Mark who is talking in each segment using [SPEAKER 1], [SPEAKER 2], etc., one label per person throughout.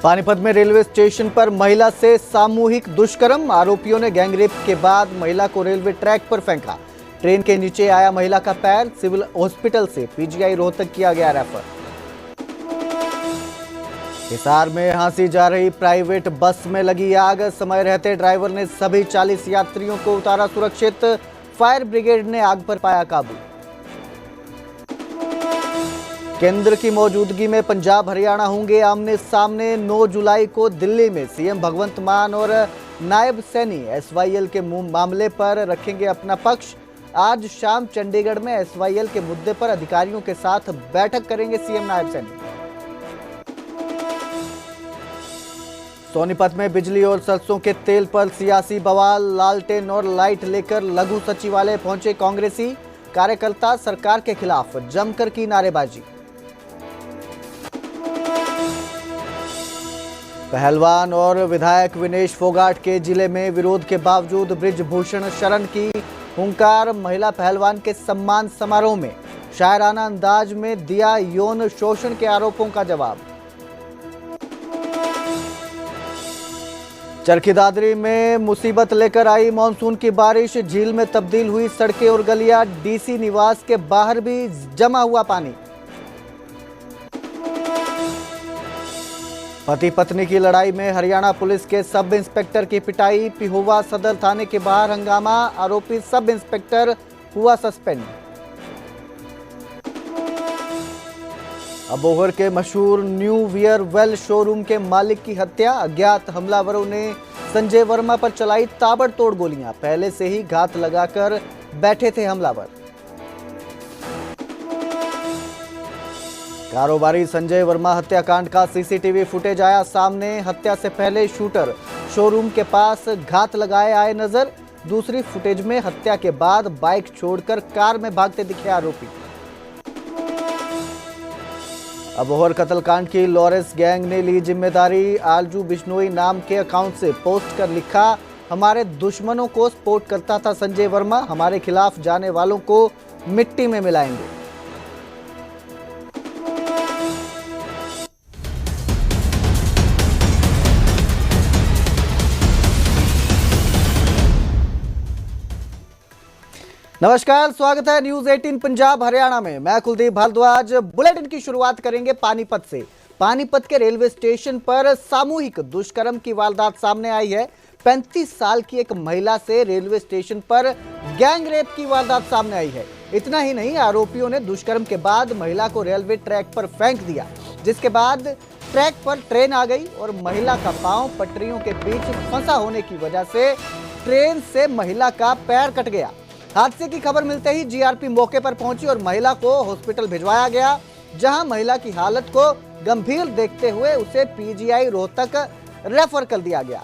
[SPEAKER 1] पानीपत में railway station पर महिला से सामूहिक दुष्कर्म। आरोपियों ने गैंगरेप के बाद महिला को रेलवे ट्रैक पर फेंका। ट्रेन के नीचे आया महिला का पैर। सिविल हॉस्पिटल से पीजीआई रोहतक किया गया रेफर। हिसार में हांसी जा रही प्राइवेट बस में लगी आग। समय रहते ड्राइवर ने सभी 40 यात्रियों को उतारा सुरक्षित। फायर ब्रिगेड ने आग पर पाया काबू। केंद्र की मौजूदगी में पंजाब हरियाणा होंगे आमने सामने। 9 जुलाई को दिल्ली में सीएम भगवंत मान और नायब सैनी एसवाईएल के मामले पर रखेंगे अपना पक्ष। आज शाम चंडीगढ़ में एसवाईएल के मुद्दे पर अधिकारियों के साथ बैठक करेंगे सीएम नायब सैनी। सोनीपत में बिजली और सरसों के तेल पर सियासी बवाल। लालटेन और लाइट लेकर लघु सचिवालय पहुंचे कांग्रेसी कार्यकर्ता। सरकार के खिलाफ जमकर की नारेबाजी। पहलवान और विधायक विनेश फोगाट के जिले में विरोध के बावजूद बृजभूषण शरण की हुंकार। महिला पहलवान के सम्मान समारोह में शायराना अंदाज में दिया यौन शोषण के आरोपों का जवाब। चरखी दादरी में मुसीबत लेकर आई मानसून की बारिश। झील में तब्दील हुई सड़कें और गलियां। डीसी निवास के बाहर भी जमा हुआ पानी। पति पत्नी की लड़ाई में हरियाणा पुलिस के सब इंस्पेक्टर की पिटाई। पिहोवा सदर थाने के बाहर हंगामा। आरोपी सब इंस्पेक्टर हुआ सस्पेंड। अबोहर के मशहूर न्यू वियर वेल शोरूम के मालिक की हत्या। अज्ञात हमलावरों ने संजय वर्मा पर चलाई ताबड़तोड़ गोलियां। पहले से ही घात लगाकर बैठे थे हमलावर। कारोबारी संजय वर्मा हत्याकांड का सीसीटीवी फुटेज आया सामने। हत्या से पहले शूटर शोरूम के पास घात लगाए आए नजर। दूसरी फुटेज में हत्या के बाद बाइक छोड़कर कार में भागते दिखे आरोपी। अबोहर कत्लकांड की लॉरेंस गैंग ने ली जिम्मेदारी। आलजू बिश्नोई नाम के अकाउंट से पोस्ट कर लिखा, हमारे दुश्मनों को सपोर्ट करता था संजय वर्मा, हमारे खिलाफ जाने वालों को मिट्टी में मिलाएंगे। नमस्कार, स्वागत है न्यूज 18 पंजाब हरियाणा में। मैं कुलदीप भारद्वाज। बुलेटिन की शुरुआत करेंगे पानीपत से। पानीपत के रेलवे स्टेशन पर सामूहिक दुष्कर्म की वारदात सामने आई है। 35 साल की एक महिला से रेलवे स्टेशन पर गैंगरेप की वारदात सामने आई है। इतना ही नहीं, आरोपियों ने दुष्कर्म के बाद महिला को रेलवे ट्रैक पर फेंक दिया, जिसके बाद ट्रैक पर ट्रेन आ गई और महिला का पांव पटरियों के बीच फंसा होने की वजह से ट्रेन से महिला का पैर कट गया। हादसे की खबर मिलते ही जीआरपी मौके पर पहुंची और महिला को हॉस्पिटल भिजवाया गया, जहां महिला की हालत को गंभीर देखते हुए उसे पीजीआई रोहतक रेफर कर दिया गया।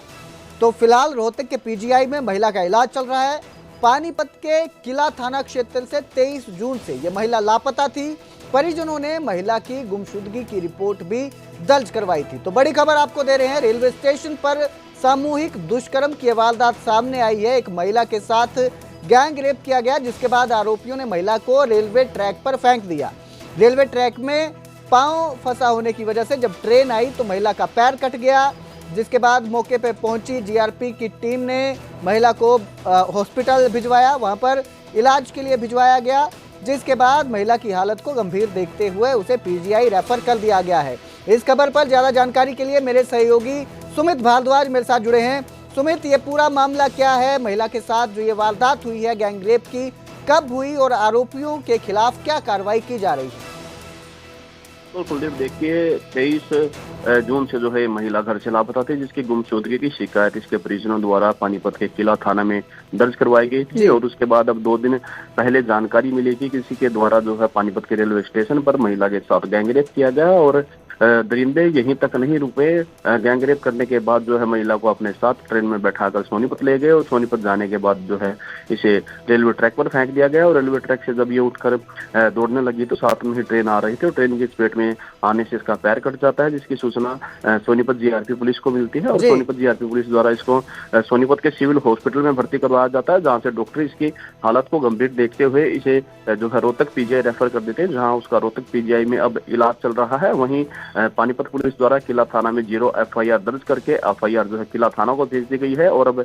[SPEAKER 1] तो फिलहाल रोहतक के पीजीआई में महिला का इलाज चल रहा है। पानीपत के किला थाना क्षेत्र से 23 जून से यह महिला लापता थी। परिजनों ने महिला की गुमशुदगी की रिपोर्ट भी दर्ज करवाई थी। तो बड़ी खबर आपको दे रहे हैं, रेलवे स्टेशन पर सामूहिक दुष्कर्म की वारदात सामने आई है। एक महिला के साथ गैंग रेप किया गया, जिसके बाद आरोपियों ने महिला को रेलवे ट्रैक पर फेंक दिया। रेलवे ट्रैक में पांव फंसा होने की वजह से जब ट्रेन आई तो महिला का पैर कट गया, जिसके बाद मौके पर पहुंची जीआरपी की टीम ने महिला को हॉस्पिटल भिजवाया, वहां पर इलाज के लिए भिजवाया गया, जिसके बाद महिला की हालत को गंभीर देखते हुए उसे पीजीआई रेफर कर दिया गया है। इस खबर पर ज्यादा जानकारी के लिए मेरे सहयोगी सुमित भारद्वाज मेरे साथ जुड़े हैं। सुमित, ये पूरा मामला क्या है? महिला के साथ जो ये वारदात हुई है गैंगरेप की, कब हुई और आरोपियों के खिलाफ क्या कार्रवाई की जा रही है?
[SPEAKER 2] तो कुलदीप, देखिए 23 जून से जो है महिला घर से लापता थी, जिसकी गुमशुदगी की शिकायत इसके परिजनों द्वारा पानीपत के किला थाना में दर्ज करवाई गई थी। और उसके बाद अब 2 दिन पहले जानकारी मिली कि किसी के द्वारा जो है पानीपत के रेलवे स्टेशन पर महिला के साथ गैंगरेप किया गया और दरिंदे यहीं तक नहीं रुके। गैंगरेप करने के बाद जो है महिला को अपने साथ ट्रेन में बैठाकर सोनीपत ले गए और सोनीपत जाने के बाद जो है इसे रेलवे ट्रैक पर फेंक दिया गया। और रेलवे ट्रैक से जब ये उठकर दौड़ने लगी तो साथ में ही ट्रेन आ रही थी और ट्रेन की चपेट में आने से इसका पैर कट जाता है, जिसकी सूचना सोनीपत जीआरपी पुलिस को मिलती है और सोनीपत जीआरपी पुलिस द्वारा इसको सोनीपत के सिविल हॉस्पिटल में भर्ती करवाया जाता है, जहाँ से डॉक्टर इसकी हालत को गंभीर देखते हुए इसे जो है रोहतक पीजीआई रेफर कर देते हैं, जहाँ उसका रोहतक पीजीआई में अब इलाज चल रहा है। वहीं पानीपत पुलिस द्वारा किला थाना में 0 FIR दर्ज करके FIR जो है किला थाना को भेज दी गई है और अब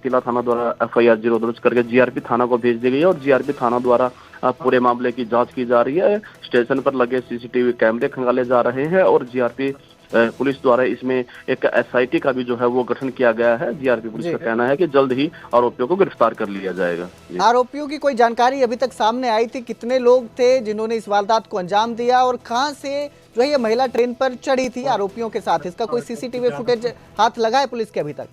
[SPEAKER 2] किला थाना द्वारा FIR 0 दर्ज करके GRP थाना को भेज दी गई है और GRP थाना द्वारा पूरे मामले की जांच की जा रही है। स्टेशन पर लगे CCTV कैमरे खंगाले जा रहे हैं और GRP पुलिस द्वारा इसमें एक SIT का भी जो है वो गठन किया गया है। GRP पुलिस का कहना है कि जल्द ही आरोपियों को गिरफ्तार कर लिया जाएगा।
[SPEAKER 1] आरोपियों की कोई जानकारी अभी तक सामने आई थी? कितने लोग थे जिन्होंने इस वारदात को अंजाम दिया और कहां से जो है ये महिला ट्रेन पर चढ़ी थी आरोपियों के साथ? इसका कोई CCTV फुटेज हाथ लगा है पुलिस के अभी तक?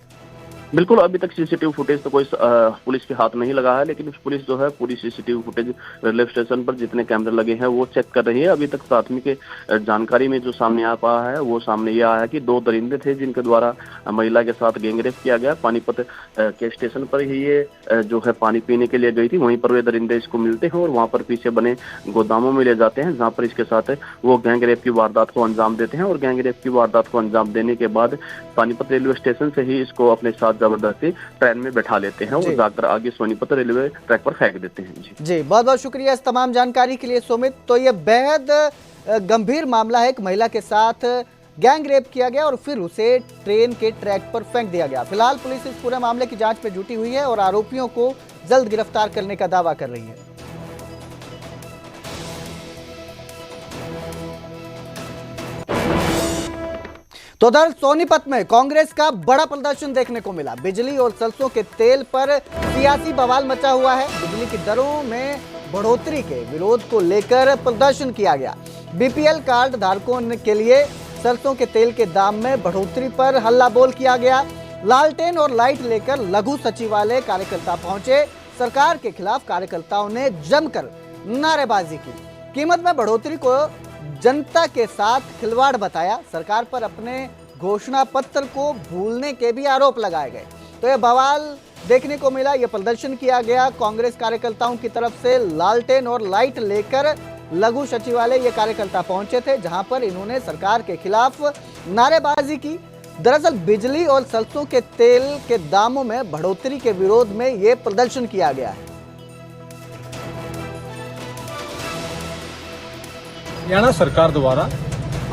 [SPEAKER 2] बिल्कुल, अभी तक CCTV फुटेज तो कोई पुलिस के हाथ नहीं लगा है, लेकिन पुलिस जो है पूरी CCTV फुटेज रेलवे स्टेशन पर जितने कैमरे लगे हैं वो चेक कर रही है। अभी तक प्राथमिक जानकारी में जो सामने आ पाया है वो सामने ये आया है कि 2 दरिंदे थे जिनके द्वारा महिला के साथ गैंगरेप किया गया। पानीपत के स्टेशन पर ही ये जो है पानी पीने के लिए गई थी, वहीं पर वे दरिंदे इसको मिलते हैं और वहाँ पर पीछे बने गोदामों में ले जाते हैं जहाँ पर इसके साथ वो गैंगरेप की वारदात को अंजाम देते हैं और गैंगरेप की वारदात को अंजाम देने के बाद पानीपत रेलवे स्टेशन से ही इसको अपने साथ जबरदस्ती ट्रेन में बैठा लेते हैं और जाकर आगे सोनीपत रेलवे ट्रैक पर फेंक देते हैं।
[SPEAKER 1] जी बहुत बहुत शुक्रिया इस तमाम जानकारी के लिए सुमित। तो ये बेहद गंभीर मामला है, एक महिला के साथ गैंग रेप किया गया और फिर उसे ट्रेन के ट्रैक पर फेंक दिया गया। फिलहाल पुलिस इस पूरे मामले की जांच में जुटी हुई है और आरोपियों को जल्द गिरफ्तार करने का दावा कर रही है। तो उधर सोनीपत में कांग्रेस का बड़ा प्रदर्शन देखने को मिला। बिजली और सरसों के तेल पर सियासी बवाल मचा हुआ है। बिजली की दरों में बढ़ोतरी के विरोध को लेकर प्रदर्शन किया गया। BPL कार्ड धारकों के लिए सरसों के तेल के दाम में बढ़ोतरी पर हल्ला बोल किया गया। लालटेन और लाइट लेकर लघु सचिवालय कार्यकर्ता पहुंचे। सरकार के खिलाफ कार्यकर्ताओं ने जमकर नारेबाजी की। कीमत में बढ़ोतरी को जनता के साथ खिलवाड़ बताया। सरकार पर अपने घोषणा पत्र को भूलने के भी आरोप लगाए गए। तो यह बवाल देखने को मिला, यह प्रदर्शन किया गया। कांग्रेस कार्यकर्ताओं की तरफ से लालटेन और लाइट लेकर लघु सचिवालय ये कार्यकर्ता पहुंचे थे, जहां पर इन्होंने सरकार के खिलाफ नारेबाजी की। दरअसल बिजली और सरसों के तेल के दामों में बढ़ोतरी के विरोध में यह प्रदर्शन किया गया है।
[SPEAKER 3] हरियाणा सरकार द्वारा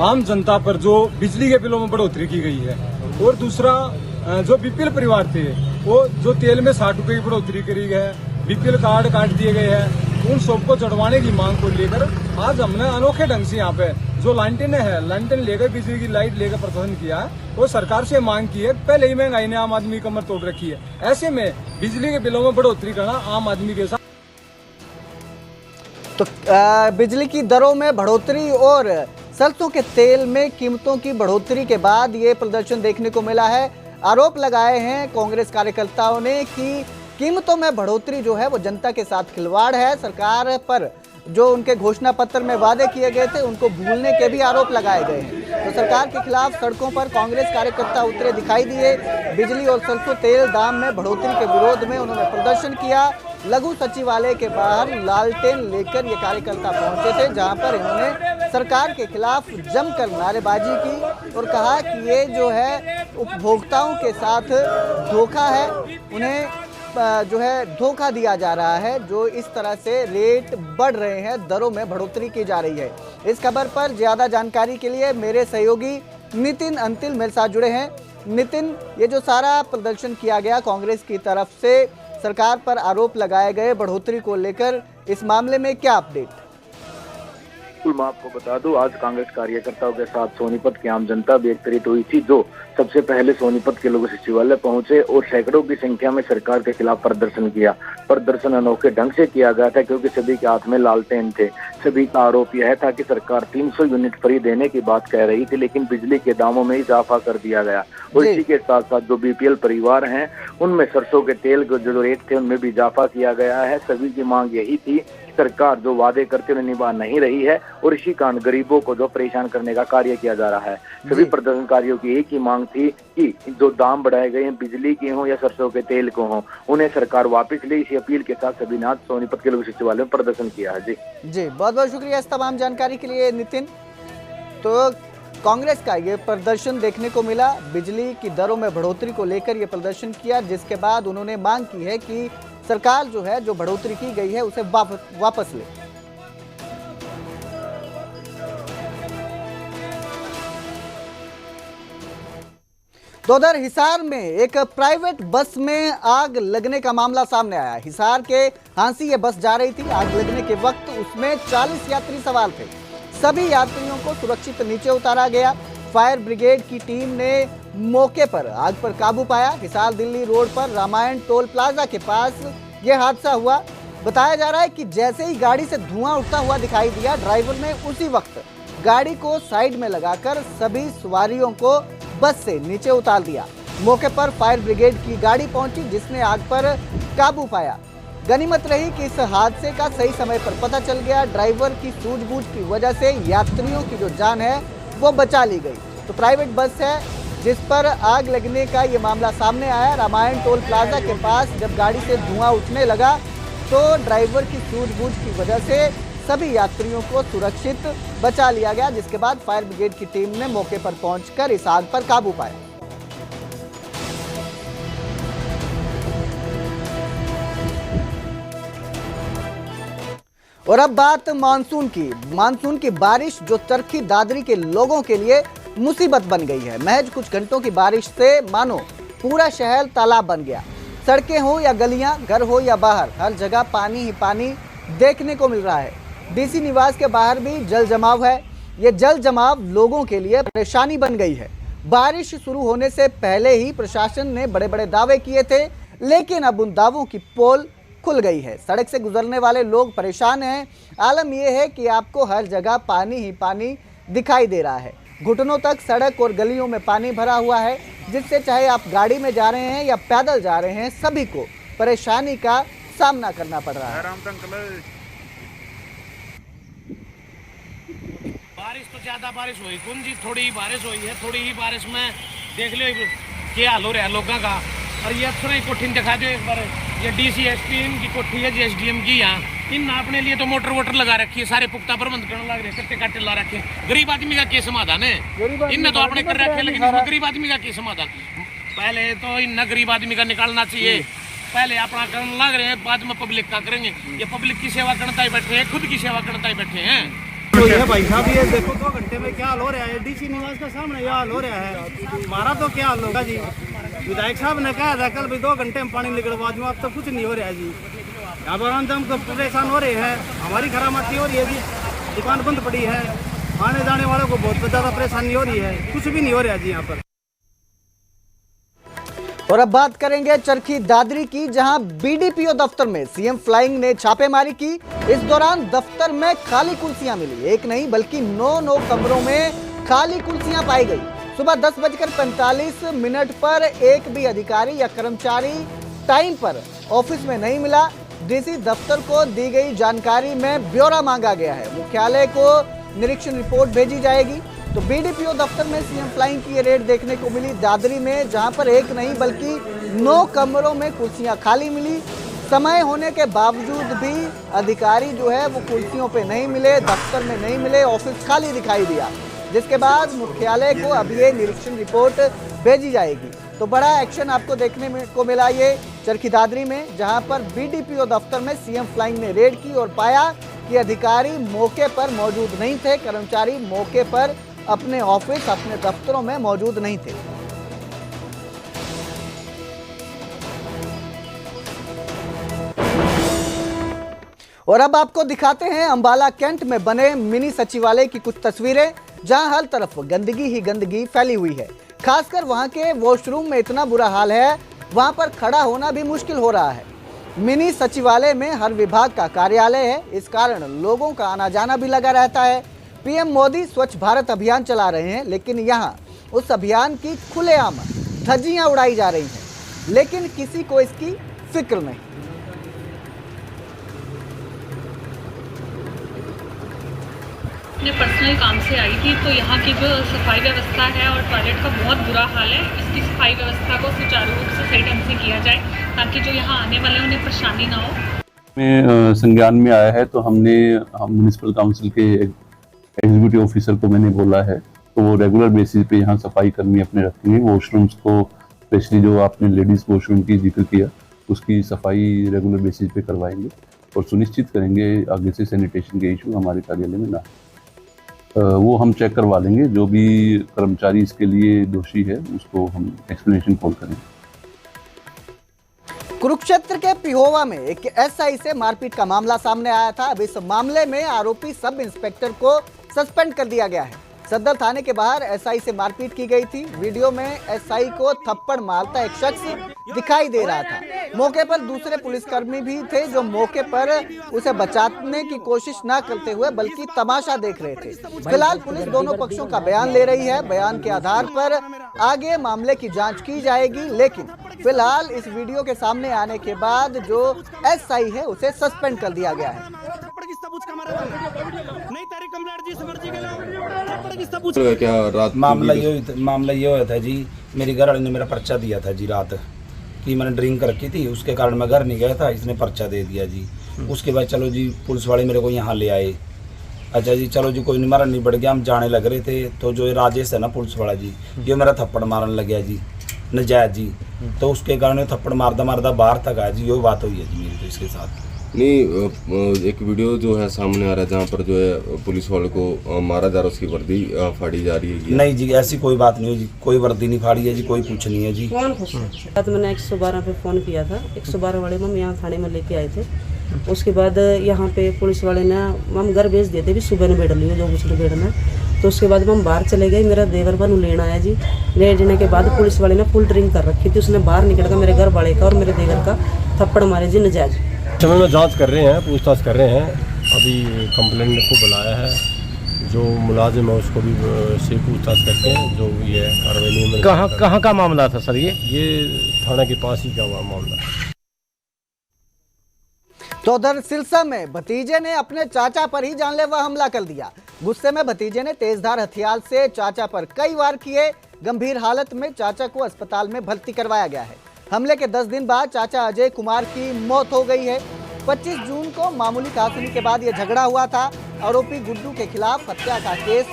[SPEAKER 3] आम जनता पर जो बिजली के बिलों में बढ़ोतरी की गई है और दूसरा जो BPL परिवार थे वो जो तेल में 60 रुपए की बढ़ोतरी करी गई है, BPL कार्ड काट दिए गए हैं, उन सबको चढ़वाने की मांग को लेकर आज हमने अनोखे ढंग से यहाँ पे जो लालटेन है, लालटेन लेकर बिजली की लाइट लेकर प्रदर्शन किया है और सरकार से मांग की है। पहले ही महंगाई ने आम आदमी की कमर तोड़ रखी है, ऐसे में बिजली के बिलों में बढ़ोतरी करना आम आदमी के साथ।
[SPEAKER 1] तो बिजली की दरों में बढ़ोतरी और सरसों के तेल में कीमतों की बढ़ोतरी के बाद ये प्रदर्शन देखने को मिला है। आरोप लगाए हैं कांग्रेस कार्यकर्ताओं ने कि कीमतों में बढ़ोतरी जो है वो जनता के साथ खिलवाड़ है। सरकार पर जो उनके घोषणा पत्र में वादे किए गए थे उनको भूलने के भी आरोप लगाए गए हैं। तो सरकार के खिलाफ सड़कों पर कांग्रेस कार्यकर्ता उतरे दिखाई दिए। बिजली और सरसों तेल दाम में बढ़ोतरी के विरोध में उन्होंने प्रदर्शन किया। लघु सचिवालय के बाहर लालटेन लेकर ये कार्यकर्ता पहुंचे थे, जहां पर इन्होंने सरकार के खिलाफ जमकर नारेबाजी की और कहा कि ये जो है उपभोक्ताओं के साथ धोखा है, उन्हें जो है धोखा दिया जा रहा है। जो इस तरह से रेट बढ़ रहे हैं, दरों में बढ़ोतरी की जा रही है। इस खबर पर ज्यादा जानकारी के लिए मेरे सहयोगी नितिन अंतिल मेरे साथ जुड़े हैं। नितिन, ये जो सारा प्रदर्शन किया गया कांग्रेस की तरफ से, सरकार पर आरोप लगाए गए बढ़ोतरी को लेकर, इस मामले में क्या अपडेट?
[SPEAKER 4] मैं आपको बता दूं, आज कांग्रेस कार्यकर्ताओं के साथ सोनीपत की आम जनता भी एकत्रित हुई थी, जो सबसे पहले सोनीपत के लोग सचिवालय पहुंचे और सैकड़ों की संख्या में सरकार के खिलाफ प्रदर्शन किया। प्रदर्शन अनोखे ढंग से किया गया था क्योंकि सभी के हाथ में लालटेन थे। सभी का आरोप यह था कि सरकार 300 यूनिट फ्री देने की बात कह रही थी, लेकिन बिजली के दामों में इजाफा कर दिया गया। और इसी के साथ साथ जो BPL परिवार हैं उनमें सरसों के तेल के जो रेट थे उनमें भी इजाफा किया गया है। सभी की मांग यही थी, सरकार जो वादे करते हुए निभा नहीं रही है और इसी कारण गरीबों को जो परेशान करने का कार्य किया जा रहा है। सभी प्रदर्शनकारियों की एक ही मांग थी कि जो दाम बढ़ाए गए हैं, बिजली के हों या सरसों के तेल को हों, उन्हें सरकार वापस ले। इसी अपील के साथ सभी ने आज सोनीपत के लोग सचिवालय में प्रदर्शन किया है। जी
[SPEAKER 1] बहुत बहुत शुक्रिया इस तमाम जानकारी के लिए नितिन। तो कांग्रेस का ये प्रदर्शन देखने को मिला, बिजली की दरों में बढ़ोतरी को लेकर ये प्रदर्शन किया, जिसके बाद उन्होंने मांग की है कि सरकार जो है जो बढ़ोतरी की गई है उसे वापस ले। तो उधर हिसार में एक प्राइवेट बस में आग लगने का मामला सामने आया। हिसार के हांसी ये बस जा रही थी। आग लगने के वक्त उसमें 40 यात्री सवार थे। सभी यात्रियों को सुरक्षित नीचे उतारा गया। फायर ब्रिगेड की टीम ने मौके पर आग पर काबू पाया। हिसार दिल्ली रोड पर रामायण टोल प्लाजा के पास यह हादसा हुआ। बताया जा रहा है कि जैसे ही गाड़ी से धुआं उठता हुआ दिखाई दिया, ड्राइवर ने उसी वक्त गाड़ी को साइड में लगाकर सभी सवारियों को बस से नीचे उतार दिया। मौके पर फायर ब्रिगेड की गाड़ी पहुंची, जिसने आग पर काबू पाया। गनीमत रही कि इस हादसे का सही समय पर पता चल गया। ड्राइवर की सूझबूझ की वजह से यात्रियों की जो जान है वो बचा ली गई। तो प्राइवेट बस है जिस पर आग लगने का ये मामला सामने आया। रामायण टोल प्लाजा के पास जब गाड़ी से धुआं उठने लगा तो ड्राइवर की सूझबूझ की वजह से सभी यात्रियों को सुरक्षित बचा लिया गया, जिसके बाद फायर ब्रिगेड की टीम ने मौके पर पहुंचकर इस आग पर काबू पाया। और अब बात मानसून की बारिश जो चरखी दादरी के लोगों के लिए मुसीबत बन गई है। महज कुछ घंटों की बारिश से मानो पूरा शहर तालाब बन गया। सड़कें हो या गलियां, घर हो या बाहर, हर जगह पानी ही पानी देखने को मिल रहा है। डीसी निवास के बाहर भी जल जमाव है। ये जल जमाव लोगों के लिए परेशानी बन गई है। बारिश शुरू होने से पहले ही प्रशासन ने बड़े बड़े दावे किए थे, लेकिन अब उन दावों की पोल खुल गई है। सड़क से गुजरने वाले लोग परेशान हैं। आलम यह है कि आपको हर जगह पानी ही पानी दिखाई दे रहा है। घुटनों तक सड़क और गलियों में पानी भरा हुआ है, जिससे चाहे आप गाड़ी में जा रहे हैं या पैदल जा रहे हैं, सभी को परेशानी का सामना करना पड़ रहा है।
[SPEAKER 5] बारिश तो ज्यादा बारिश हुई कौन जी, थोड़ी ही बारिश हुई है। थोड़ी ही बारिश में देख लो क्या हाल हो रहा है लोगों का। और ये थोड़ी कोठी दिखा दो एक बार। ये डीसी एसपी की कोठी है, एसडीएम की। यहाँ इन अपने लिए तो मोटर वोटर लगा रखी है, सारे पुख्ता प्रबंध करने लग रहे हैं, कट्टे काटे ला रखे। गरीब आदमी का क्या समाधान है? इनने तो अपने कर रखे, लेकिन गरीब आदमी का क्या समाधान? पहले तो इन गरीब आदमी का निकालना चाहिए। पहले अपना करने लग रहे हैं, बाद में पब्लिक का करेंगे। ये पब्लिक की सेवा करता ही बैठे हैं, खुद की सेवा करता ही बैठे हैं।
[SPEAKER 6] तो ये भाई साहब, ये देखो 2 घंटे में क्या हाल हो रहा है। डीसी निवास के सामने यह हाल हो रहा है। हमारा तो क्या हाल होगा जी। विधायक साहब ने कहा था कल भी 2 घंटे में पानी निकलवा दूँ, अब तो कुछ नहीं हो रहा है जी। यहाँ पर हम तो परेशान हो रहे हैं। हमारी खरामाती हो रही है जी, दुकान बंद पड़ी है। आने जाने वालों को बहुत ज़्यादा परेशानी हो रही है। कुछ भी नहीं हो रहा है जी यहाँ पर।
[SPEAKER 1] और अब बात करेंगे चरखी दादरी की, जहां बीडीपीओ दफ्तर में सीएम फ्लाइंग ने छापेमारी की। इस दौरान दफ्तर में खाली कुर्सियां मिली। एक नहीं बल्कि 9 कमरों में खाली कुर्सियां पाई गई। सुबह 10:45 पर एक भी अधिकारी या कर्मचारी टाइम पर ऑफिस में नहीं मिला। डीसी दफ्तर को दी गई जानकारी में ब्यौरा मांगा गया है। मुख्यालय को निरीक्षण रिपोर्ट भेजी जाएगी। तो बीडीपीओ दफ्तर में सीएम फ्लाइंग की ये रेड देखने को मिली दादरी में, जहां पर एक नहीं बल्कि 9 कमरों में कुर्सियां खाली मिली। समय होने के बावजूद भी अधिकारी जो है वो कुर्सियों पे नहीं मिले, दफ्तर में नहीं मिले, ऑफिस खाली दिखाई दिया, जिसके बाद मुख्यालय को अब ये निरीक्षण रिपोर्ट भेजी जाएगी। तो बड़ा एक्शन आपको देखने को मिला ये चरखी दादरी में, जहां पर बीडीपीओ दफ्तर में सीएम फ्लाइंग ने रेड की और पाया कि अधिकारी मौके पर मौजूद नहीं थे, कर्मचारी मौके पर अपने ऑफिस, अपने दफ्तरों में मौजूद नहीं थे। और अब आपको दिखाते हैं अंबाला कैंट में बने मिनी सचिवालय की कुछ तस्वीरें, जहां हर तरफ गंदगी ही गंदगी फैली हुई है। खासकर वहां के वॉशरूम में इतना बुरा हाल है, वहां पर खड़ा होना भी मुश्किल हो रहा है। मिनी सचिवालय में हर विभाग का कार्यालय है, इस कारण लोगों का आना जाना भी लगा रहता है। पीएम मोदी स्वच्छ भारत अभियान चला रहे हैं, लेकिन यहाँ उस अभियान की खुलेआम धज्जियां उड़ाई जा रही हैं, लेकिन किसी को इसकी फिक्र नहीं।
[SPEAKER 7] अपने पर्सनल काम से आई थी, तो यहाँ की जो सफाई व्यवस्था है और टॉयलेट का बहुत बुरा हाल है। इसकी सफाई व्यवस्था को सुचारू रूप से सही ढंग से किया जाए, ताकि जो यहाँ आने वाले उन्हें परेशानी ना हो।
[SPEAKER 8] में संज्ञान में आया है, तो हम म्युनिसिपल काउंसिल के एग्जीक्यूटिव ऑफिसर को मैंने बोला है, तो वो रेगुलर बेसिस पे यहाँ सफाई कर्मी अपने रखेंगे। वॉशरूम्स को, स्पेशली जो आपने लेडीज वॉशरूम की जिक्र किया, उसकी सफाई रेगुलर बेसिस पे करवाएंगे और सुनिश्चित करेंगे आगे से सैनिटेशन के इशू हमारे कार्यालय में ना। वो हम चेक करवा लेंगे। जो भी कर्मचारी इसके लिए दोषी है उसको हम एक्सप्लेनेशन कॉल करेंगे।
[SPEAKER 1] कुरुक्षेत्र के पिहोवा में एक एसआई से मारपीट का मामला सामने आया था। अब इस मामले में आरोपी सब इंस्पेक्टर को सस्पेंड कर दिया गया है। सदर थाने के बाहर एसआई से मारपीट की गई थी। वीडियो में एसआई को थप्पड़ मारता एक शख्स दिखाई दे रहा था। मौके पर दूसरे पुलिसकर्मी भी थे जो मौके पर उसे बचाने की कोशिश न करते हुए बल्कि तमाशा देख रहे थे। फिलहाल पुलिस दोनों पक्षों का बयान ले रही है। बयान के आधार पर आगे मामले की जांच की जाएगी, लेकिन फिलहाल इस वीडियो के सामने आने के बाद जो एसआई है उसे सस्पेंड कर दिया गया है।
[SPEAKER 9] क्या रात मामला ये हुआ था जी, मेरी घर वाली ने मेरा पर्चा दिया था जी रात कि मैंने ड्रिंक कर रखी थी, उसके कारण मैं घर नहीं गया था, इसने पर्चा दे दिया जी। उसके बाद चलो जी पुलिस वाले मेरे को यहाँ ले आए। अच्छा जी चलो जी कोई नहीं, मारा नहीं बढ़ गया, हम जाने लग रहे थे तो जो राजेश है ना पुलिस वाला जी, ये मेरा थप्पड़ मारने लग गया जी नजायज जी। तो उसके कारण थप्पड़ मारदा मारदा बाहर तक आया जी। यो बात हुई है जी मेरी तो इसके साथ।
[SPEAKER 10] नहीं, एक वीडियो जो है सामने आ रहा है जहाँ पर जो है पुलिस वाले को मारा जा रहा है, उसकी वर्दी फाड़ी जा रही है।
[SPEAKER 9] नहीं जी ऐसी कोई बात नहीं है जी, कोई वर्दी नहीं फाड़ी है जी, कोई कुछ नहीं है जी।
[SPEAKER 11] तो मैंने 112 पे फ़ोन किया था, 112 वाले मम यहाँ थाने में लेके आए थे। उसके बाद यहाँ पे पुलिस वाले ने मम घर भेज दिए थे भी सुबह ने बैठ लियो जो कुछ बैठना। तो उसके बाद हम बाहर चले गए, मेरा देवर बन लेना आया जी। ले जाने के बाद पुलिस वाले ने फुल ड्रिंक कर रखी थी, उसने बाहर निकल कर मेरे घर वाले का और मेरे देवर का थप्पड़ मारे जी नजायज।
[SPEAKER 3] समय में जांच कर रहे हैं, पूछताछ कर रहे हैं। अभी कंप्लेंट को बुलाया है, जो मुलाजिम है उसको भी से पूछताछ करते हैं जो ये कार्रवाई। कहाँ का मामला था सर? ये थाना के पास ही का हुआ मामला।
[SPEAKER 1] तो उधर सिरसा में भतीजे ने अपने चाचा पर ही जानलेवा हमला कर दिया। गुस्से में भतीजे ने तेजधार हथियार से चाचा पर कई वार किए। गंभीर हालत में चाचा को अस्पताल में भर्ती करवाया गया है। हमले के 10 दिन बाद चाचा अजय कुमार की मौत हो गई है। 25 जून को मामूली कहासुनी के बाद यह झगड़ा हुआ था। आरोपी गुड्डू के खिलाफ हत्या का केस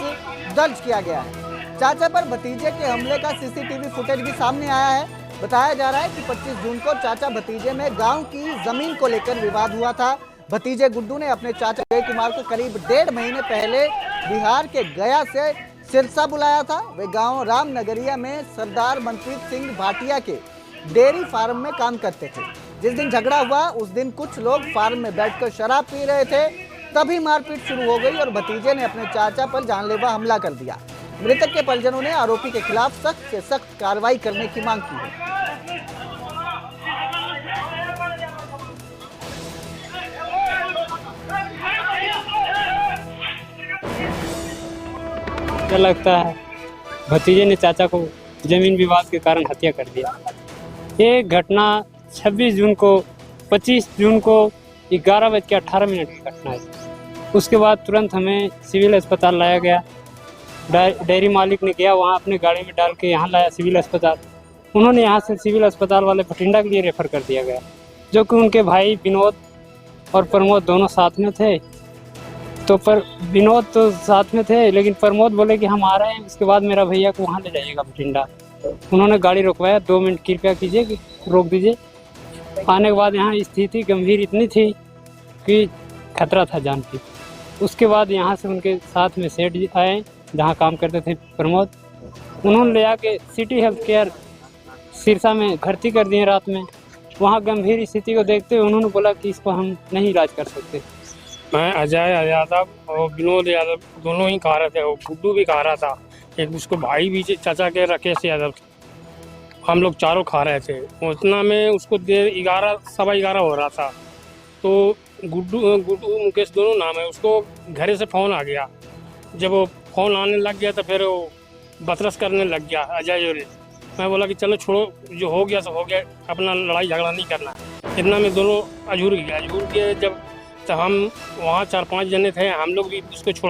[SPEAKER 1] दर्ज किया गया है। चाचा पर भतीजे के हमले का सीसीटीवी फुटेज भी सामने आया है। बताया जा रहा है कि 25 जून को चाचा भतीजे में गांव की जमीन को लेकर विवाद हुआ था। भतीजे गुड्डू ने अपने चाचा अजय कुमार को करीब 1.5 महीने पहले बिहार के गया से सिरसा बुलाया था। वे गांव रामनगरिया में सरदार मनप्रीत सिंह भाटिया के डेयरी फार्म में काम करते थे। जिस दिन झगड़ा हुआ उस दिन कुछ लोग फार्म में बैठकर शराब पी रहे थे, तभी मारपीट शुरू हो गई और भतीजे ने अपने चाचा पर जानलेवा हमला कर दिया। मृतक के परिजनों ने आरोपी के खिलाफ सख्त से सख्त कार्रवाई करने की मांग की है।
[SPEAKER 12] क्या लगता है भतीजे ने चाचा को जमीन विवाद के कारण हत्या कर दिया। ये घटना 26 जून को 25 जून को 11:18 की घटना है। उसके बाद तुरंत हमें सिविल अस्पताल लाया गया। डेयरी मालिक ने गया वहाँ अपने गाड़ी में डाल के यहाँ लाया सिविल अस्पताल। उन्होंने यहाँ से सिविल अस्पताल वाले बठिंडा के लिए रेफर कर दिया गया, जो कि उनके भाई विनोद और प्रमोद दोनों साथ में थे। तो पर विनोद तो साथ में थे, लेकिन प्रमोद बोले कि हम आ रहे हैं, उसके बाद मेरा भैया को वहाँ ले जाइएगा बठिंडा। उन्होंने गाड़ी रोकवाया, 2 मिनट कृपया कीजिए, रोक दीजिए। आने के बाद यहाँ स्थिति गंभीर इतनी थी कि खतरा था जान की। उसके बाद यहाँ से उनके साथ में सेठ आए जहाँ काम करते थे प्रमोद। उन्होंने ले आके सिटी हेल्थ केयर सिरसा में भर्ती कर दिए रात में। वहाँ गंभीर स्थिति को देखते हुए उन्होंने बोला कि इसको हम नहीं इलाज कर सकते।
[SPEAKER 13] मैं अजय यादव और विनोद यादव दोनों ही खा रहे थे, और गुड्डू भी खा रहा था। एक उसको भाई भी चाचा के राकेश यादव, हम लोग चारों खा रहे थे। उतना में उसको 11:15 हो रहा था। तो गुड्डू मुकेश दोनों नाम है, उसको घर से फ़ोन आ गया। जब वो फ़ोन आने लग गया तो फिर वो बतरस करने लग गया अजय जोरे। मैं बोला कि चलो छोड़ो, जो हो गया सो हो गया, अपना लड़ाई झगड़ा नहीं करना। इतना में दोनों अजूर गया। जब हम वहाँ 4-5 जने थे, हम लोग भी उसको छोड़ा।